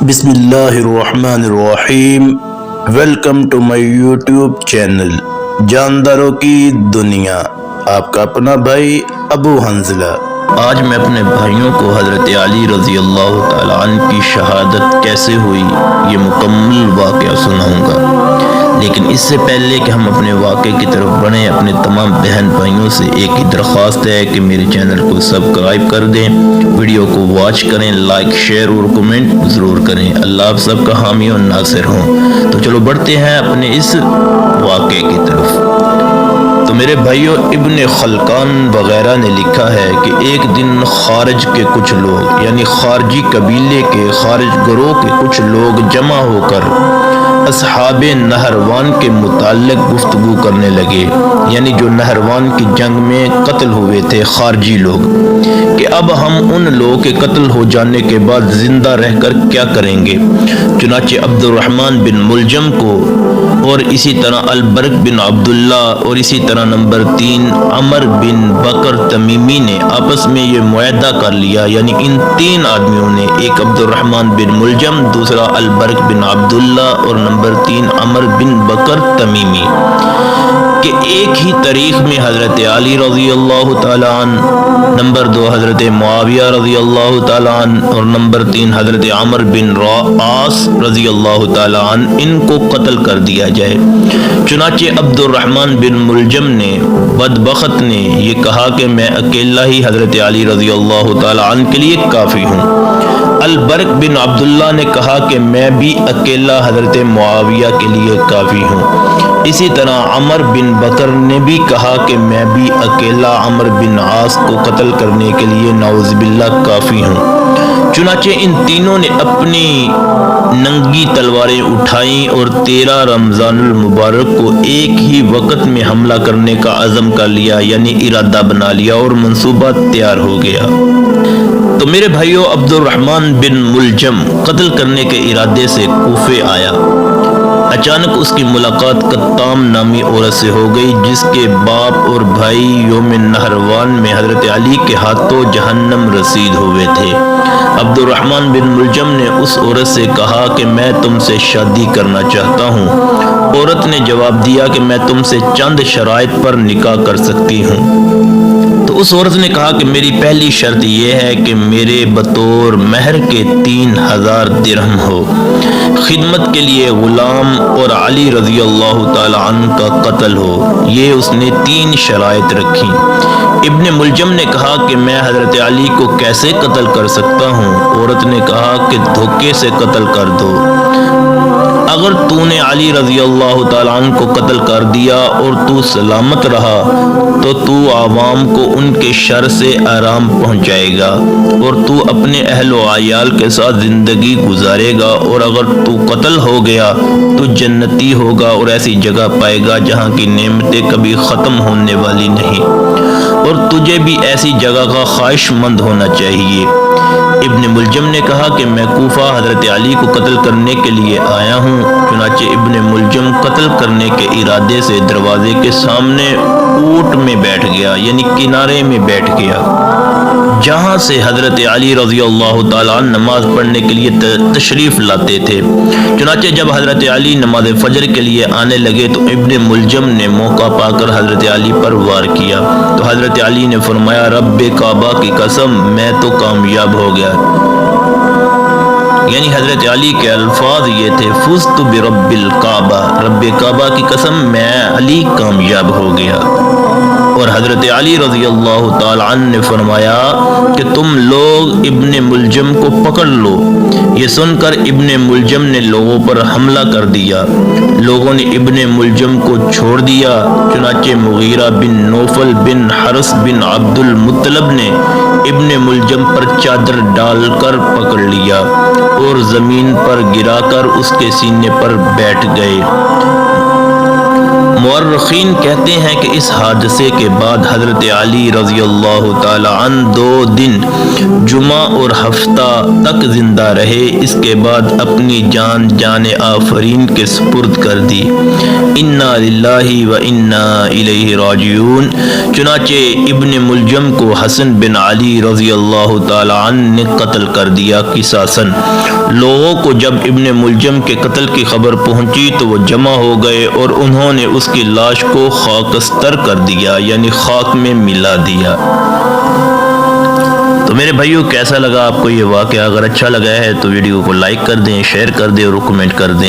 بسم اللہ الرحمن الرحیم۔ Welcome to my YouTube channel جانداروں کی دنیا، آپ کا اپنا بھائی ابو حنزلہ۔ آج میں اپنے بھائیوں کو حضرت علی رضی اللہ تعالیٰ عنہ کی شہادت کیسے ہوئی یہ مکمل واقعہ سناؤں گا، لیکن اس سے پہلے کہ ہم اپنے واقعے کی طرف بڑھیں، اپنے تمام بہن بھائیوں سے ایک ہی درخواست ہے کہ میرے چینل کو سبسکرائب کر دیں، ویڈیو کو واچ کریں، لائک شیئر اور کمنٹ ضرور کریں۔ اللہ آپ سب کا حامی اور ناصر ہوں۔ تو چلو بڑھتے ہیں اپنے اس واقعے کی طرف۔ تو میرے بھائیوں، ابن خلقان وغیرہ نے لکھا ہے کہ ایک دن خارج کے کچھ لوگ، یعنی خارجی قبیلے کے، خارج گروہ کے کچھ لوگ جمع ہو کر اصحاب نہروان کے متعلق گفتگو کرنے لگے، یعنی جو نہروان کی جنگ میں قتل ہوئے تھے خارجی لوگ، کہ اب ہم ان لوگوں کے قتل ہو جانے کے بعد زندہ رہ کر کیا کریں گے۔ چنانچہ عبد الرحمن بن ملجم کو اور اسی طرح البرق بن عبداللہ اور اسی طرح نمبر 3 عمر بن بکر تمیمی نے آپس میں یہ معاہدہ کر لیا، یعنی ان 3 آدمیوں نے، ایک عبد الرحمن بن ملجم، دوسرا البرق بن عبداللہ اور نمبر 3 عمر بن بکر تمیمی، کہ ایک ہی تاریخ میں حضرت علی رضی اللہ تعالیٰ عنہ، نمبر 2 حضرت معاویہ رضی اللہ تعالیٰ عنہ اور نمبر 3 حضرت عمر بن عاص رضی اللہ تعالیٰ عنہ، ان کو قتل کر دیا جائے۔ چنانچہ عبد الرحمن بن ملجم نے، بدبخت نے، یہ کہا کہ میں اکیلا ہی حضرت علی رضی اللہ تعالیٰ عنہ کے لیے کافی ہوں۔ البرق بن عبداللہ نے کہا کہ میں بھی اکیلا حضرت معاویہ کے لیے کافی ہوں۔ اسی طرح عمر بن بکر نے بھی کہا کہ میں بھی اکیلا عمر بن عاص کو قتل کرنے کے لیے نعوذ باللہ کافی ہوں۔ چنانچہ ان تینوں نے اپنی ننگی تلواریں اٹھائیں اور 13 رمضان المبارک کو ایک ہی وقت میں حملہ کرنے کا عزم کر لیا، یعنی ارادہ بنا لیا اور منصوبہ تیار ہو گیا۔ تو میرے بھائیوں، عبد الرحمن بن ملجم قتل کرنے کے ارادے سے کوفے آیا۔ اچانک اس کی ملاقات قطام نامی عورت سے ہو گئی، جس کے باپ اور بھائی یوم نہروان میں حضرت علی کے ہاتھوں جہنم رسید ہوئے تھے۔ عبد الرحمن بن ملجم نے اس عورت سے کہا کہ میں تم سے شادی کرنا چاہتا ہوں۔ عورت نے جواب دیا کہ میں تم سے چند شرائط پر نکاح کر سکتی ہوں۔ تو اس عورت نے کہا کہ میری پہلی شرط یہ ہے کہ میرے بطور مہر کے 3000 درہم ہو، خدمت کے لیے غلام اور علی رضی اللہ تعالی عنہ کا قتل ہو۔ یہ اس نے 3 شرائط رکھی۔ ابن ملجم نے کہا کہ میں حضرت علی کو کیسے قتل کر سکتا ہوں؟ عورت نے کہا کہ دھوکے سے قتل کر دو۔ اگر تو نے علی رضی اللہ تعالیٰ عنہ کو قتل کر دیا اور تو سلامت رہا تو تو عوام کو ان کے شر سے آرام پہنچائے گا اور تو اپنے اہل و عیال کے ساتھ زندگی گزارے گا، اور اگر تو قتل ہو گیا تو جنتی ہوگا اور ایسی جگہ پائے گا جہاں کی نعمتیں کبھی ختم ہونے والی نہیں، اور تجھے بھی ایسی جگہ کا خواہش مند ہونا چاہیے۔ ابن ملجم نے کہا کہ میں کوفہ حضرت علی کو قتل کرنے کے لیے آیا ہوں۔ چنانچہ ابن ملجم قتل کرنے کے ارادے سے دروازے کے سامنے اوٹ میں بیٹھ گیا، یعنی کنارے میں بیٹھ گیا، جہاں سے حضرت علی رضی اللہ تعالیٰ عنہ نماز پڑھنے کے لیے تشریف لاتے تھے۔ چنانچہ جب حضرت علی نماز فجر کے لیے آنے لگے تو ابن ملجم نے موقع پا کر حضرت علی پر وار کیا، تو حضرت علی نے فرمایا رب کعبہ کی قسم میں تو کامیاب ہو گیا، یعنی حضرت علی کے الفاظ یہ تھے فزت برب الکعبہ، رب کعبہ کی قسم میں علی کامیاب ہو گیا۔ اور حضرت علی رضی اللہ تعالی عنہ نے فرمایا کہ تم لوگ ابن ملجم کو پکڑ لو۔ یہ سن کر ابن ملجم نے لوگوں پر حملہ کر دیا۔ لوگوں نے ابن ملجم کو چھوڑ دیا۔ چنانچہ مغیرہ بن نوفل بن حرس بن عبد المطلب نے ابن ملجم پر چادر ڈال کر پکڑ لیا اور زمین پر گرا کر اس کے سینے پر بیٹھ گئے۔ مورخین کہتے ہیں کہ اس حادثے کے بعد حضرت علی رضی اللہ تعالی عنہ 2 دن جمعہ اور ہفتہ تک زندہ رہے، اس کے بعد اپنی جان آفرین کے سپرد کر دی۔ انا للہ و انا الیہ راجعون۔ چنانچہ ابن ملجم کو حسن بن علی رضی اللہ تعالی عنہ نے قتل کر دیا قصاصاً۔ لوگوں کو جب ابن ملجم کے قتل کی خبر پہنچی تو وہ جمع ہو گئے اور انہوں نے اس کی لاش کو خاکستر کر دیا، یعنی خاک میں ملا دیا۔ تو میرے بھائیوں، کیسا لگا آپ کو یہ واقعہ؟ اگر اچھا لگا ہے تو ویڈیو کو لائک کر دیں، شیئر کر دیں اور کمنٹ کر دیں۔